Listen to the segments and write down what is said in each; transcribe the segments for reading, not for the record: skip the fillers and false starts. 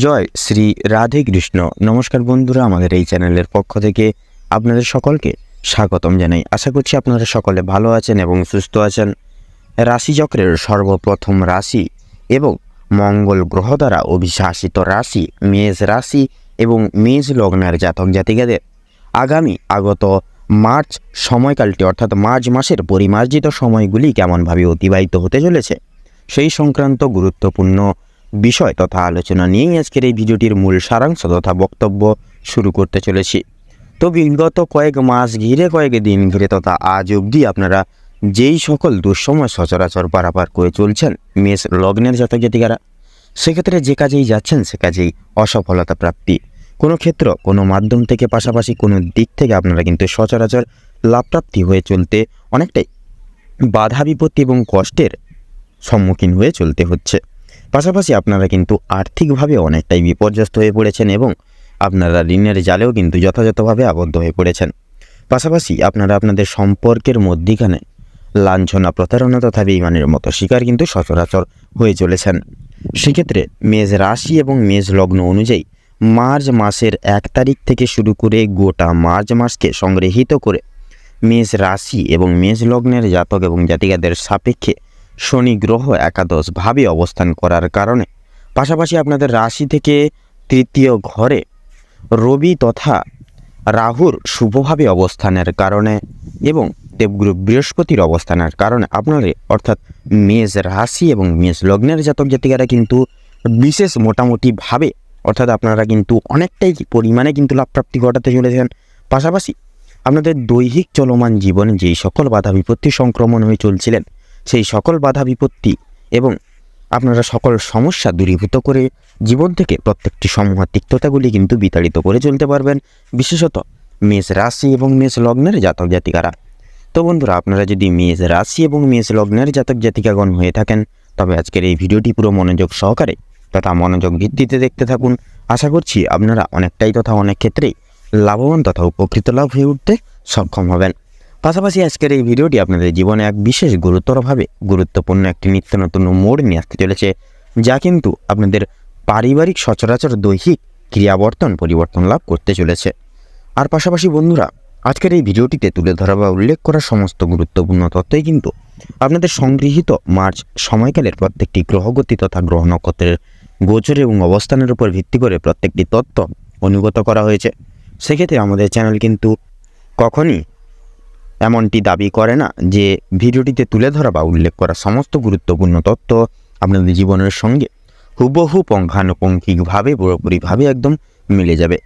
জয় শ্রী রাধে কৃষ্ণ। নমস্কার বন্ধুরা, আমাদের এই চ্যানেলের পক্ষ থেকে আপনাদের সকলকে স্বাগতম জানাই। আশা করছি আপনারা সকলে ভালো আছেন এবং সুস্থ আছেন। রাশিচক্রের সর্বপ্রথম রাশি এবং মঙ্গল গ্রহ দ্বারা অভিশাসিত রাশি মেষ রাশি এবং মেষ লগ্নের জাতক জাতিকাদের আগামী আগত মার্চ সময়কালটি অর্থাৎ মার্চ মাসের পরিমার্জিত সময়গুলি কেমনভাবে অতিবাহিত হতে চলেছে সেই সংক্রান্ত গুরুত্বপূর্ণ বিষয় তথা আলোচনা নিয়েই আজকের এই ভিডিওটির মূল সারাংশ তথা বক্তব্য শুরু করতে চলেছি। তো বিগত কয়েক মাস ঘিরে কয়েক দিন ঘিরে তথা আজ অবধি আপনারা যেই সকল দুঃসময় সচরাচর পারাপার করে চলছেন মেষ লগ্নের জাতক জাতিকারা, সেক্ষেত্রে যে কাজেই যাচ্ছেন সে কাজেই অসফলতা প্রাপ্তি, কোনো ক্ষেত্র কোনো মাধ্যম থেকে পাশাপাশি কোনো দিক থেকে আপনারা কিন্তু সচরাচর লাভপ্রাপ্তি হয়ে চলতে অনেকটাই বাধা বিপত্তি এবং কষ্টের সম্মুখীন হয়ে চলতে হচ্ছে। পাশাপাশি আপনারা কিন্তু আর্থিকভাবে অনেকটাই বিপর্যস্ত হয়ে পড়েছেন এবং আপনারা ঋণের জালেও কিন্তু যথাযথভাবে আবদ্ধ হয়ে পড়েছেন। পাশাপাশি আপনারা আপনাদের সম্পর্কের মধ্যিখানে লাঞ্ছনা, প্রতারণা তথা বেঈমানের মতো শিকার কিন্তু সচরাচর হয়ে চলেছেন। সেক্ষেত্রে মেষ রাশি এবং মেষ লগ্ন অনুযায়ী মার্চ মাসের 1 তারিখ থেকে শুরু করে গোটা মার্চ মাসকে সংগৃহীত করে মেষ রাশি এবং মেষ লগ্নের জাতক এবং জাতিকাদের সাপেক্ষে শনি গ্রহ একাদশভাবে অবস্থান করার কারণে, পাশাপাশি আপনাদের রাশি থেকে তৃতীয় ঘরে রবি তথা রাহুর শুভভাবে অবস্থানের কারণে এবং দেবগুরু বৃহস্পতির অবস্থানের কারণে আপনারা অর্থাৎ মেষ রাশি এবং মেষ লগ্নের জাতক জাতিকারা কিন্তু বিশেষ মোটামুটিভাবে অর্থাৎ আপনারা কিন্তু অনেকটাই পরিমাণে কিন্তু লাভপ্রাপ্তি ঘটাতে চলেছেন। পাশাপাশি আপনাদের দৈহিক চলমান জীবনে যেই সকল বাধা বিপত্তি সংক্রমণ হয়ে চলছিলেন সেই সকল বাধা বিপত্তি এবং আপনারা সকল সমস্যা দূরীভূত করে জীবন থেকে প্রত্যেকটি সমূহ তিক্ততাগুলি কিন্তু বিতাড়িত করে চলতে পারবেন, বিশেষত মেষ রাশি এবং মেষ লগ্নের জাতক জাতিকারা। তো বন্ধুরা, আপনারা যদি মেষ রাশি এবং মেষ লগ্নের জাতক জাতিকাগণ হয়ে থাকেন তবে আজকের এই ভিডিওটি পুরো মনোযোগ সহকারে তথা মনোযোগ ভিত্তিতে দেখতে থাকুন। আশা করছি আপনারা অনেকটাই তথা অনেক ক্ষেত্রেই লাভবান তথা উপকৃত লাভ হয়ে উঠতে সক্ষম হবেন। পাশাপাশি আজকের এই ভিডিওটি আপনাদের জীবনে এক বিশেষ গুরুত্বপূর্ণ একটি নিত্য নতুন মোড় নিয়ে আসতে চলেছে, যা কিন্তু আপনাদের পারিবারিক সচরাচর দৈহিক ক্রিয়াবর্তন পরিবর্তন লাভ করতে চলেছে। আর পাশাপাশি বন্ধুরা, আজকের এই ভিডিওটিতে তুলে ধরা বা উল্লেখ করা সমস্ত গুরুত্বপূর্ণ তথ্যই কিন্তু আপনাদের সংগৃহীত মার্চ সময়কালের প্রত্যেকটি গ্রহগতি তথা গ্রহ নক্ষত্রের গোচর এবং অবস্থানের উপর ভিত্তি করে প্রত্যেকটি তথ্য অনুগত করা হয়েছে। সেক্ষেত্রে আমাদের চ্যানেল কিন্তু কখনই এমনটি দাবি করে না যে ভিডিওটিতে তুলে ধরা বা উল্লেখ করা সমস্ত গুরুত্বপূর্ণ তথ্য আপনাদের জীবনের সঙ্গে হুবহু পুঙ্খানুপুঙ্খিকভাবে পুরোপুরিভাবে একদম মিলে যাবে।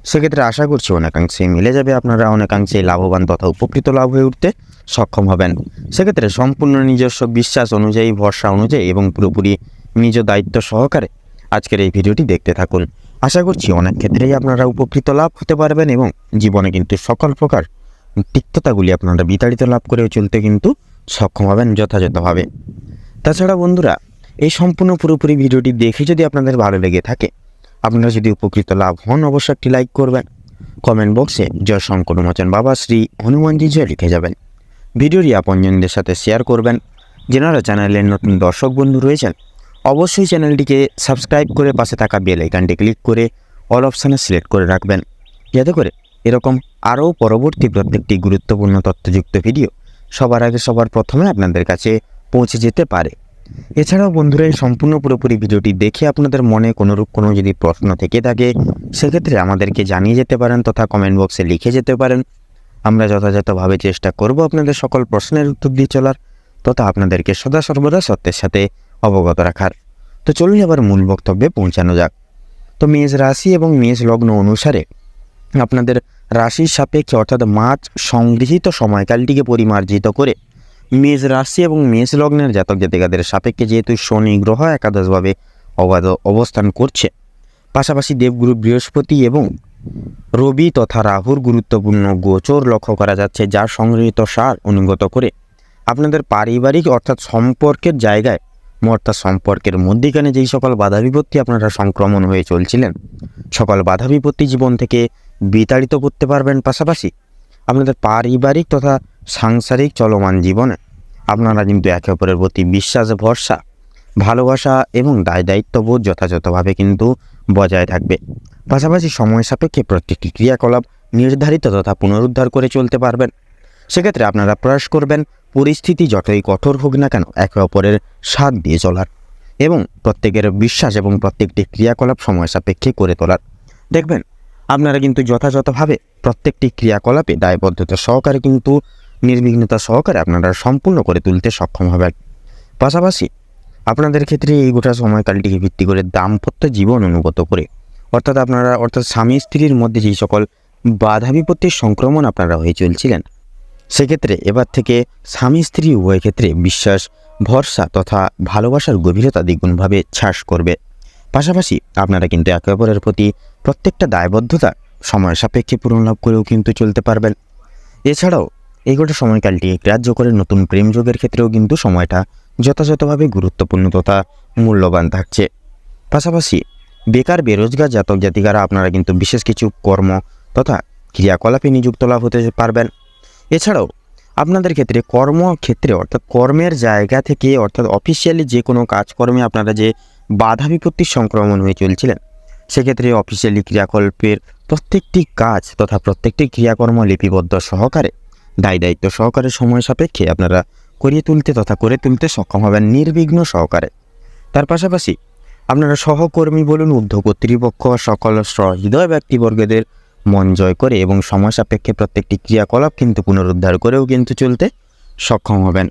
সেক্ষেত্রে আশা করছি অনেকাংশে মিলে যাবে, আপনারা অনেকাংশে লাভবান তথা উপকৃত লাভ হয়ে উঠতে সক্ষম হবেন। সেক্ষেত্রে সম্পূর্ণ নিজস্ব বিশ্বাস অনুযায়ী, ভরসা অনুযায়ী এবং পুরোপুরি নিজ দায়িত্ব সহকারে আজকের এই ভিডিওটি দেখতে থাকুন। আশা করছি অনেক ক্ষেত্রেই আপনারা উপকৃত লাভ হতে পারবেন এবং জীবনে কিন্তু সকল প্রকার তিক্ততাগুলি আপনারা বিতাড়িত লাভ করে চলতে কিন্তু সক্ষম হবেন যথাযথভাবে। তাছাড়া বন্ধুরা, এই সম্পূর্ণ পুরোপুরি ভিডিওটি দেখে যদি আপনাদের ভালো লেগে থাকে, আপনারা যদি উপকৃত লাভ হন, অবশ্যই একটি লাইক করবেন। কমেন্ট বক্সে জয় শঙ্কর মোচন বাবা শ্রী হনুমানজি জয় লিখে যাবেন। ভিডিওটি আপনজনদের সাথে শেয়ার করবেন। যারা চ্যানেলের নতুন দর্শক বন্ধু রয়েছেন অবশ্যই চ্যানেলটিকে সাবস্ক্রাইব করে পাশে থাকা বেল আইকনটি ক্লিক করে অল অপশানে সিলেক্ট করে রাখবেন, যাতে করে এরকম আরও পরবর্তী প্রত্যেকটি গুরুত্বপূর্ণ তথ্যযুক্ত ভিডিও সবার আগে সবার প্রথমে আপনাদের কাছে পৌঁছে যেতে পারে। এছাড়াও বন্ধুরা, এই সম্পূর্ণ পুরোপুরি ভিডিওটি দেখে আপনাদের মনে কোনো যদি প্রশ্ন থেকে থাকে সেক্ষেত্রে আমাদেরকে জানিয়ে যেতে পারেন তথা কমেন্ট বক্সে লিখে যেতে পারেন। আমরা যথাযথভাবে চেষ্টা করব আপনাদের সকল প্রশ্নের উত্তর দিয়ে চলার তথা আপনাদেরকে সদা সর্বদা সত্যের সাথে অবগত রাখার। তো চলুন এবার মূল বক্তব্যে পৌঁছানো যাক। তো মেষ রাশি এবং মেষ লগ্ন অনুসারে আপনাদের রাশির সাপেক্ষে অর্থাৎ মার্চ সংগৃহীত সময়কালটিকে পরিমার্জিত করে মেষ রাশি এবং মেষ লগ্নের জাতক জাতিকাদের সাপেক্ষে যেহেতু শনি গ্রহ একাদশভাবে অবস্থান করছে, পাশাপাশি দেবগুরু বৃহস্পতি এবং রবি তথা রাহুর গুরুত্বপূর্ণ গোচর লক্ষ্য করা যাচ্ছে, যার সংগৃহীত সার অনুগত করে আপনাদের পারিবারিক অর্থাৎ সম্পর্কের জায়গায় অর্থাৎ সম্পর্কের মধ্যিখানে যেই সকল বাধা বিপত্তি আপনারা সংক্রমণ হয়ে চলছিলেন সকল বাধা বিপত্তি জীবন থেকে বিতাড়িত করতে পারবেন। পাশাপাশি আপনাদের পারিবারিক তথা সাংসারিক চলমান জীবনে আপনারা কিন্তু একে অপরের প্রতি বিশ্বাস, ভরসা, ভালোবাসা এবং দায় দায়িত্ববোধ যথাযথভাবে কিন্তু বজায় থাকবে। পাশাপাশি সময় সাপেক্ষে প্রত্যেকটি ক্রিয়াকলাপ নির্ধারিত তথা পুনরুদ্ধার করে চলতে পারবেন। সেক্ষেত্রে আপনারা প্রয়াস করবেন পরিস্থিতি যতই কঠোর হোক না কেন একে অপরের সাথ দিয়ে চলার এবং প্রত্যেকের বিশ্বাস এবং প্রত্যেকটি ক্রিয়াকলাপ সময় সাপেক্ষে করে তোলার। দেখবেন আপনারা কিন্তু যথাযথভাবে প্রত্যেকটি ক্রিয়াকলাপে দায়বদ্ধতা সহকারে কিন্তু নির্বিঘ্নতা সহকারে আপনারা সম্পূর্ণ করে তুলতে সক্ষম হবেন। পাশাপাশি আপনাদের ক্ষেত্রে এই গোটা সময়কালটিকে ভিত্তি করে দাম্পত্য জীবন অনুগত করে অর্থাৎ স্বামী স্ত্রীর মধ্যে যেই সকল বাধা বিপত্তির সংক্রমণ আপনারা হয়ে চলছিলেন, সেক্ষেত্রে এবার থেকে স্বামী স্ত্রী উভয় ক্ষেত্রে বিশ্বাস, ভরসা তথা ভালোবাসার গভীরতা দ্বিগুণভাবে ছাস করবে। পাশাপাশি আপনারা কিন্তু একে অপরের প্রতি প্রত্যেকটা দায়বদ্ধতা সময় সাপেক্ষে পূরণ লাভ করেও কিন্তু চলতে পারবেন। এছাড়াও এই গোটা সময়কালটি গ্রাহ্য করে নতুন প্রেম যোগের ক্ষেত্রেও কিন্তু সময়টা যথাযথভাবে গুরুত্বপূর্ণ তথা মূল্যবান থাকছে। পাশাপাশি বেকার বেরোজগার জাতক জাতিকারা আপনারা কিন্তু বিশেষ কিছু কর্ম তথা ক্রিয়াকলাপে নিযুক্ত লাভ হতে পারবেন। এছাড়াও আপনাদের ক্ষেত্রে কর্মক্ষেত্রে অর্থাৎ কর্মের জায়গা থেকে অর্থাৎ অফিসিয়ালি যে কোনো কাজকর্মে আপনারা যে বাধা বিপত্তির সংক্রমণ হয়ে চলছিলেন, সেক্ষেত্রে অফিসিয়ালি ক্রিয়াকল্পের প্রত্যেকটি কাজ তথা প্রত্যেকটি ক্রিয়াকর্ম লিপিবদ্ধ সহকারে দায়িত্ব সহকারে সময় সাপেক্ষে আপনারা করে তুলতে সক্ষম হবেন নির্বিঘ্ন সহকারে। তার পাশাপাশি আপনারা সহকর্মী বলুন, ঊর্ধ্ব কর্তৃপক্ষ, সকল সহৃদয় ব্যক্তিবর্গদের মন জয় করে এবং সময় সাপেক্ষে প্রত্যেকটি ক্রিয়াকলাপ কিন্তু পুনরুদ্ধার করেও কিন্তু চলতে সক্ষম হবেন।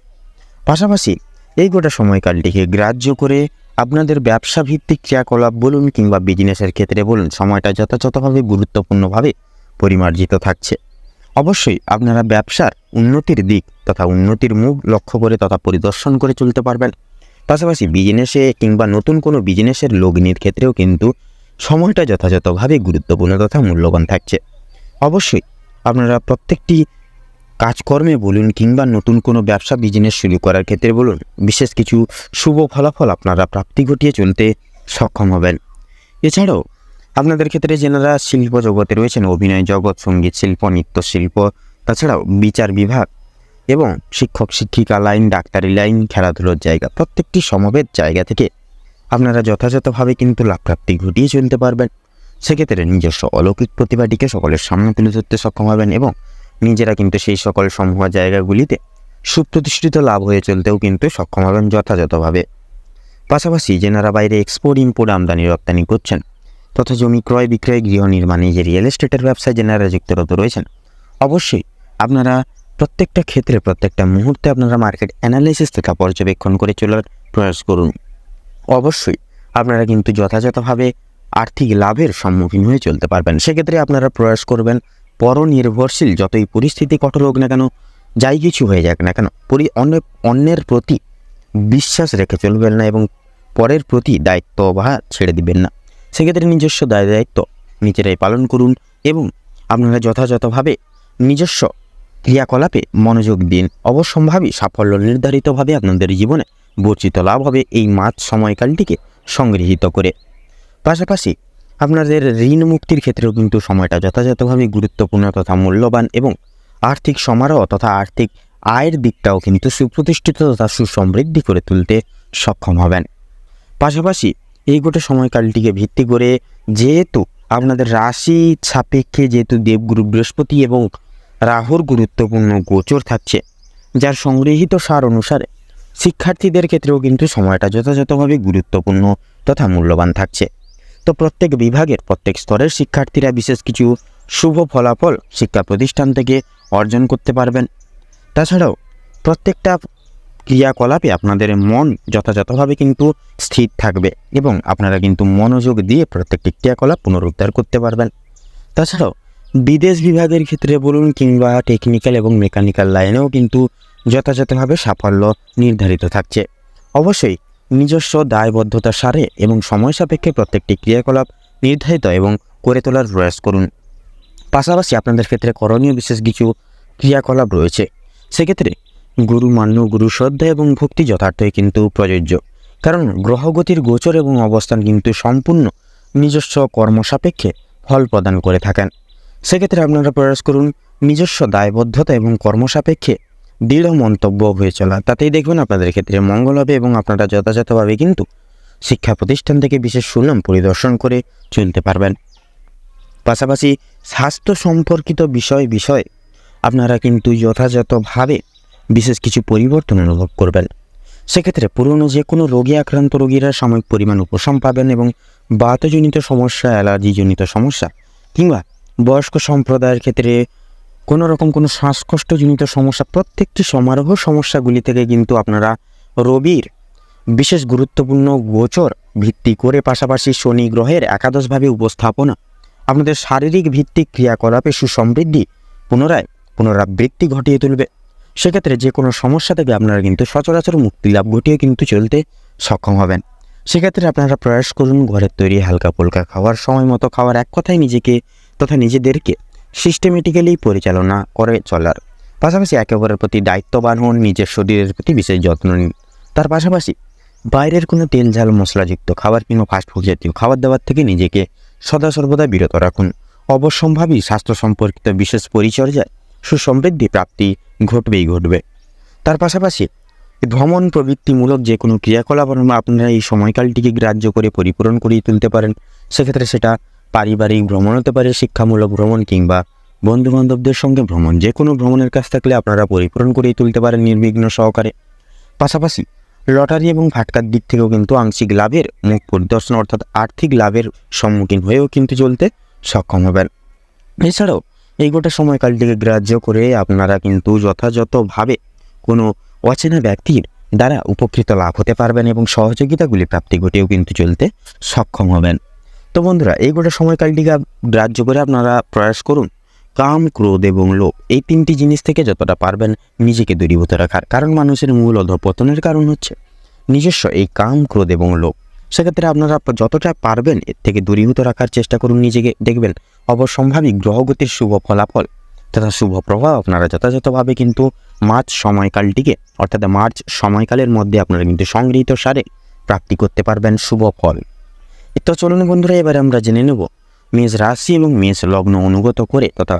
পাশাপাশি এই গোটা সময়কালটিকে গ্রাহ্য করে আপনাদের ব্যবসা ভিত্তিক ক্রিয়াকলাপ বলুন কিংবা বিজনেসের ক্ষেত্রে বলুন, সময়টা যথাযথভাবে গুরুত্বপূর্ণভাবে পরিমার্জিত থাকছে। অবশ্যই আপনারা ব্যবসার উন্নতির দিক তথা উন্নতির মুখ লক্ষ্য করে তথা পরিদর্শন করে চলতে পারবেন। পাশাপাশি বিজনেসে কিংবা নতুন কোনো বিজনেসের লগ্নির ক্ষেত্রেও কিন্তু সময়টা যথাযথভাবে গুরুত্বপূর্ণ তথা মূল্যবান থাকছে। অবশ্যই আপনারা প্রত্যেকটি কাজকর্মে বলুন কিংবা নতুন কোনো ব্যবসা বিজনেস শুরু করার ক্ষেত্রে বলুন, বিশেষ কিছু শুভ ফলাফল আপনারা প্রাপ্তি ঘটিয়ে চলতে সক্ষম হবেন। এছাড়াও আপনাদের ক্ষেত্রে যেনারা শিল্প জগতে রয়েছেন, অভিনয় জগৎ, সঙ্গীত শিল্প, নৃত্যশিল্প, তাছাড়াও বিচার বিভাগ এবং শিক্ষক শিক্ষিকা লাইন, ডাক্তারি লাইন, খেলাধুলোর জায়গা, প্রত্যেকটি সমবেত জায়গা থেকে আপনারা যথাযথভাবে কিন্তু লাভপ্রাপ্তি ঘটিয়ে চলতে পারবেন। সেক্ষেত্রে নিজস্ব অলৌকিক প্রতিভাটিকে সকলের সামনে তুলে ধরতে সক্ষম হবেন এবং নিজেরা কিন্তু সেই সকল সমূহ জায়গাগুলিতে সুপ্রতিষ্ঠিত লাভ হয়ে চলতেও কিন্তু সক্ষম হবেন যথাযথভাবে। পাশাপাশি যেনারা বাইরে এক্সপোর্ট ইম্পোর্ট আমদানি রপ্তানি করছেন তথা জমি ক্রয় বিক্রয়, গৃহ নির্মাণে, যে রিয়েল এস্টেটের ব্যবসায় যেনারা যুক্তরত রয়েছেন, অবশ্যই আপনারা প্রত্যেকটা ক্ষেত্রে প্রত্যেকটা মুহূর্তে আপনারা মার্কেট অ্যানালাইসিস তথা পর্যবেক্ষণ করে চলার প্রয়াস করুন। অবশ্যই আপনারা কিন্তু যথাযথভাবে আর্থিক লাভের সম্মুখীন হয়ে চলতে পারবেন। সেক্ষেত্রে আপনারা প্রয়াস করবেন পরনির্ভরশীল, যতই পরিস্থিতি কঠোর হোক না কেন, যাই কিছু হয়ে যাক না কেন, অন্যের প্রতি বিশ্বাস রেখে চলবেন না এবং পরের প্রতি দায়িত্বভার ছেড়ে দিবেন না। সেক্ষেত্রে নিজস্ব দায়িত্ব নিজেরাই পালন করুন এবং আপনারা যথাযথভাবে নিজস্ব ক্রিয়াকলাপে মনোযোগ দিন। অবশ্যম্ভাবী সাফল্য নির্ধারিতভাবে আপনাদের জীবনে বর্জিত লাভ হবে এই মাঝ সময়কালটিকে সংগৃহীত করে। পাশাপাশি আপনাদের ঋণ মুক্তির ক্ষেত্রেও কিন্তু সময়টা যথাযথভাবে গুরুত্বপূর্ণ তথা মূল্যবান এবং আর্থিক সমারোহ তথা আর্থিক আয়ের দিকটাও কিন্তু সুপ্রতিষ্ঠিত তথা সুসমৃদ্ধি করে তুলতে সক্ষম হবেন। পাশাপাশি এই গোটা সময়কালটিকে ভিত্তি করে যেহেতু আপনাদের রাশি সাপেক্ষে যেহেতু দেবগুরু বৃহস্পতি এবং রাহুর গুরুত্বপূর্ণ গোচর থাকছে, যার সংগৃহীত সার অনুসারে শিক্ষার্থীদের ক্ষেত্রেও কিন্তু সময়টা যথাযথভাবে গুরুত্বপূর্ণ তথা মূল্যবান থাকছে। তো প্রত্যেক বিভাগের প্রত্যেক স্তরের শিক্ষার্থীরা বিশেষ কিছু শুভ ফলাফল শিক্ষা প্রতিষ্ঠান থেকে অর্জন করতে পারবেন। তাছাড়াও প্রত্যেকটা ক্রিয়াকলাপে আপনাদের মন যথাযথভাবে কিন্তু স্থির থাকবে এবং আপনারা কিন্তু মনোযোগ দিয়ে প্রত্যেকটি ক্রিয়াকলাপ পুনরুদ্ধার করতে পারবেন। তাছাড়াও বিদেশ বিভাগের ক্ষেত্রে বলুন কিংবা টেকনিক্যাল এবং মেকানিক্যাল লাইনেও কিন্তু যথাযথভাবে সাফল্য নির্ধারিত থাকছে। অবশ্যই নিজস্ব দায়বদ্ধতার সারে এবং সময় সাপেক্ষে প্রত্যেকটি ক্রিয়াকলাপ নির্ধারিত এবং করে তোলার প্রয়াস করুন। পাশাপাশি আপনাদের ক্ষেত্রে করণীয় বিশেষ কিছু ক্রিয়াকলাপ রয়েছে। সেক্ষেত্রে গুরু মান্য, গুরু শ্রদ্ধা এবং ভক্তি যথার্থই কিন্তু প্রযোজ্য, কারণ গ্রহগতির গোচর এবং অবস্থান কিন্তু সম্পূর্ণ নিজস্ব কর্মসাপেক্ষে ফল প্রদান করে থাকেন। সেক্ষেত্রে আপনারা প্রয়াস করুন নিজস্ব দায়বদ্ধতা এবং কর্মসাপেক্ষে দৃঢ় মন্তব্য হয়ে চলা, তাতেই দেখবেন আপনাদের ক্ষেত্রে মঙ্গল হবে এবং আপনারা যথাযথভাবে কিন্তু শিক্ষা প্রতিষ্ঠান থেকে বিশেষ সুনাম পরিদর্শন করে চলতে পারবেন। পাশাপাশি স্বাস্থ্য সম্পর্কিত বিষয়ে আপনারা কিন্তু যথাযথভাবে বিশেষ কিছু পরিবর্তন অনুভব করবেন। সেক্ষেত্রে পুরনো যে কোনো রোগে আক্রান্ত রোগীরা সাময়িক পরিমাণ উপশম পাবেন এবং বাতজনিত সমস্যা, অ্যালার্জিজনিত সমস্যা কিংবা বয়স্ক সম্প্রদায়ের ক্ষেত্রে কোনো রকম কোনো শ্বাসকষ্টজনিত সমস্যা, প্রত্যেকটি সমারোহ সমস্যাগুলি থেকে কিন্তু আপনারা রবির বিশেষ গুরুত্বপূর্ণ গোচর ভিত্তি করে, পাশাপাশি শনি গ্রহের একাদশভাবে উপস্থাপনা আপনাদের শারীরিক ভিত্তিক ক্রিয়াকলাপে সুসমৃদ্ধি পুনরাবৃত্তি ঘটিয়ে তুলবে। সেক্ষেত্রে যে কোনো সমস্যা থেকে আপনারা কিন্তু সচরাচর মুক্তি লাভ ঘটিয়ে কিন্তু চলতে সক্ষম হবেন। সেক্ষেত্রে আপনারা প্রয়াস করুন ঘরের তৈরি হালকা ফুলকা খাওয়ার, সময় মতো খাওয়ার, এক কথায় নিজেকে তথা নিজেদেরকে সিস্টেমেটিক্যালি পরিচালনা করে চলার পাশাপাশি একে অপরের প্রতি দায়িত্ববান হন, নিজের শরীরের প্রতি বিশেষ যত্ন নিন। তার পাশাপাশি বাইরের কোনো তেল ঝাল মশলাযুক্ত খাবার কিংবা ফাস্টফুড জাতীয় খাবার দাবার থেকে নিজেকে সদা সর্বদা বিরত রাখুন। অবশ্যম্ভাবী স্বাস্থ্য সম্পর্কিত বিশেষ পরিচর্যায় সুসমৃদ্ধি প্রাপ্তি ঘটবে। তার পাশাপাশি ভ্রমণ প্রবৃত্তিমূলক যে কোনো ক্রিয়াকলাপ আপনারা এই সময়কালটিকে গ্রাহ্য করে পরিপূরণ করিয়ে তুলতে পারেন। সেক্ষেত্রে সেটা পারিবারিক ভ্রমণ হতে পারে, শিক্ষামূলক ভ্রমণ কিংবা বন্ধুবান্ধবদের সঙ্গে ভ্রমণ, যে কোনো ভ্রমণের কাজ থাকলে আপনারা পরিপূরণ করিয়ে তুলতে পারেন নির্বিঘ্ন সহকারে। পাশাপাশি লটারি এবং ফাটকার দিক থেকেও কিন্তু আংশিক লাভের মুখ পরিদর্শন অর্থাৎ আর্থিক লাভের সম্মুখীন হয়েও কিন্তু চলতে সক্ষম হবেন। এছাড়াও এই গোটা সময়কালটিকে গ্রাহ্য করে আপনারা কিন্তু যথাযথভাবে কোনো অচেনা ব্যক্তির দ্বারা উপকৃত লাভ হতে পারবেন এবং সহযোগিতাগুলি প্রাপ্তি ঘটেও কিন্তু চলতে সক্ষম হবেন। তো বন্ধুরা, এই গোটা সময়কালটিকে গ্রাহ্য করে আপনারা প্রয়াস করুন কাম, ক্রোধ এবং লোভ এই তিনটি জিনিস থেকে যতটা পারবেন নিজেকে দূরীভূত রাখার। কারণ মানুষের মূল অধঃপতনের কারণ হচ্ছে নিজস্ব এই কাম, ক্রোধ এবং লোভ। সেক্ষেত্রে আপনারা যতটা পারবেন এর থেকে দূরীভূত রাখার চেষ্টা করুন নিজেকে। দেখবেন অবশ্যম্ভাবী গ্রহগতির শুভ ফলাফল তথা শুভ প্রভাব আপনারা যথাযথভাবে কিন্তু মার্চ সময়কালের মধ্যে আপনারা কিন্তু সংগৃহীত সারে প্রাপ্তি করতে পারবেন শুভ ফল। তো চলুন বন্ধুরা, এবারে আমরা জেনে নেব মেষ রাশি এবং মেষ লগ্ন অনুগত করে তথা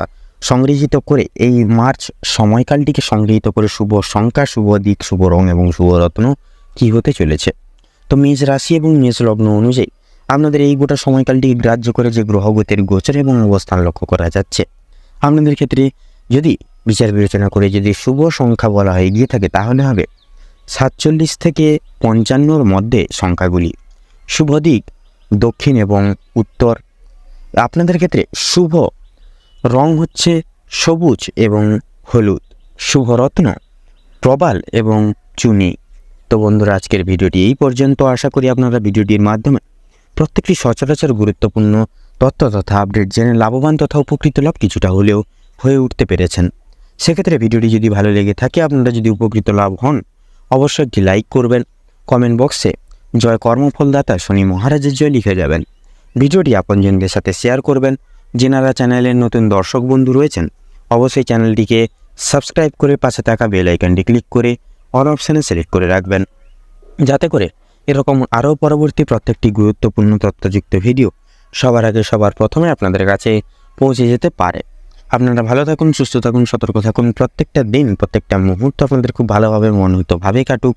সংগৃহীত করে এই মার্চ সময়কালটিকে সংগৃহীত করে শুভ সংখ্যা, শুভ দিক, শুভ রং এবং শুভ রত্ন কী হতে চলেছে। তো মেষ রাশি এবং মেষ লগ্ন অনুযায়ী আপনাদের এই গোটা সময়কালটিকে গ্রাহ্য করে যে গ্রহগতির গোচর এবং অবস্থান লক্ষ্য করা যাচ্ছে, আপনাদের ক্ষেত্রে যদি বিচার বিবেচনা করে যদি শুভ সংখ্যা বলা হয়ে গিয়ে থাকে তাহলে হবে 47 থেকে 55 মধ্যে সংখ্যাগুলি। শুভ দিক দক্ষিণ এবং উত্তর। আপনাদের ক্ষেত্রে শুভ রং হচ্ছে সবুজ এবং হলুদ। শুভ রত্ন প্রবাল এবং চুনি। তো বন্ধুরা, আজকের ভিডিওটি এই পর্যন্ত। আশা করি আপনারা ভিডিওটির মাধ্যমে প্রত্যেকটি সচরাচর গুরুত্বপূর্ণ তথ্য তথা আপডেট জেনে লাভবান তথা উপকৃত লাভ কিছুটা হলেও হয়ে উঠতে পেরেছেন। সেক্ষেত্রে ভিডিওটি যদি ভালো লেগে থাকে, আপনারা যদি উপকৃত লাভ হন, অবশ্যই একটি লাইক করবেন, কমেন্ট বক্সে জয় কর্মফলদাতা শনি মহারাজের জয় লিখে যাবেন। ভিডিওটি আপনজনদের সাথে শেয়ার করবেন। যেনারা চ্যানেলের নতুন দর্শক বন্ধু রয়েছেন অবশ্যই চ্যানেলটিকে সাবস্ক্রাইব করে পাশে থাকা বেল আইকনটি ক্লিক করে অল অপশানে সিলেক্ট করে রাখবেন, যাতে করে এরকম আরও পরবর্তী প্রত্যেকটি গুরুত্বপূর্ণ তথ্যযুক্ত ভিডিও সবার আগে সবার প্রথমে আপনাদের কাছে পৌঁছে যেতে পারে। আপনারা ভালো থাকুন, সুস্থ থাকুন, সতর্ক থাকুন। প্রত্যেকটা দিন, প্রত্যেকটা মুহূর্ত আপনাদের খুব ভালোভাবে মনোনীতভাবে কাটুক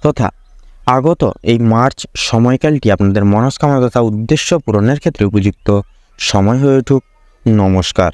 তথা আগত এই মার্চ সময়কালটি আপনাদের মনস্কামনা তথা উদ্দেশ্য পূরণের ক্ষেত্রে উপযুক্ত সময় হয়ে উঠুক। নমস্কার।